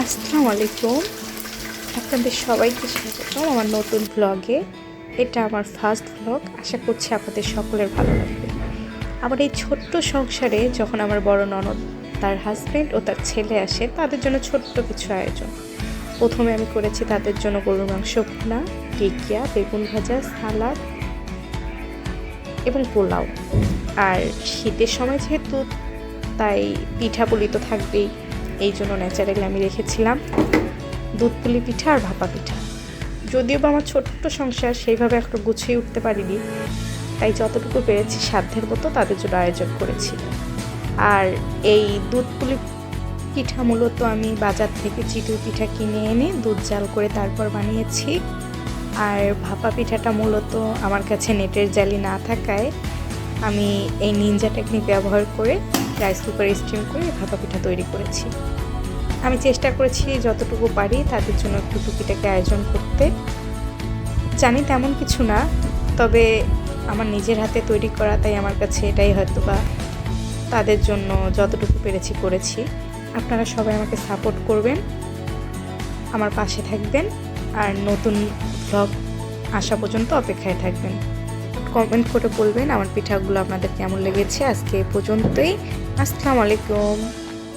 আসসালামু আলাইকুম। আপনাদের সবাইকে স্বাগতম আমার নতুন ব্লগে। এটা আমার ফার্স্ট ব্লগ। আশা করছি আপনাদের সকলের ভালো লাগবে। আমার এই ছোট্ট সংসারে যখন আমার বড় ননদ, তার হাজব্যান্ড ও তার ছেলে আসে, তাদের জন্য ছোট্ট কিছু আয়োজন। প্রথমে আমি করেছি তাদের জন্য গরুর মাংস ভুনা, টিকিয়া, বেগুন ভাজা, সালাদ এবং পোলাও। আর শীতের সময় যেহেতু, তাই পিঠাপুলি তো থাকবেই। এই জন্য ন্যাচারালি আমি রেখেছিলাম দুধ পুলি পিঠা আর ভাপা পিঠা। যদিও বা আমার ছোট্ট সংসার সেইভাবে একটা গুছিয়ে উঠতে পারিনি, তাই যতটুকু পেরেছি সাধ্যের মতো তাদের জন্য আয়োজন করেছি। আর এই দুধ পুলি পিঠা মূলত আমি বাজার থেকে চিতই পিঠা কিনে এনে দুধ জাল করে তারপর বানিয়েছি। আর ভাপা পিঠাটা মূলত আমার কাছে নেটের জালি না থাকায় আমি এই নিনজা টেকনিক ব্যবহার করে রাইস কুকারে স্টিম করে ভাপা পিঠা তৈরি করেছি। আমি চেষ্টা করেছি যতটুকু পারি তাদের জন্য একটু টুকিটাকে আয়োজন করতে। জানি তেমন কিছু না, তবে আমার নিজের হাতে তৈরি করা, তাই আমার কাছে এটাই হয়তো বা তাদের জন্য যতটুকু পেরেছি করেছি। আপনারা সবাই আমাকে সাপোর্ট করবেন, আমার পাশে থাকবেন, আর নতুন ব্লগ আসা পর্যন্ত অপেক্ষায় থাকবেন। কমেন্ট করে বলবেন আমার পিঠাগুলো আপনাদের কেমন লেগেছে। আজকে এ পর্যন্তই। আসসালামু আলাইকুম।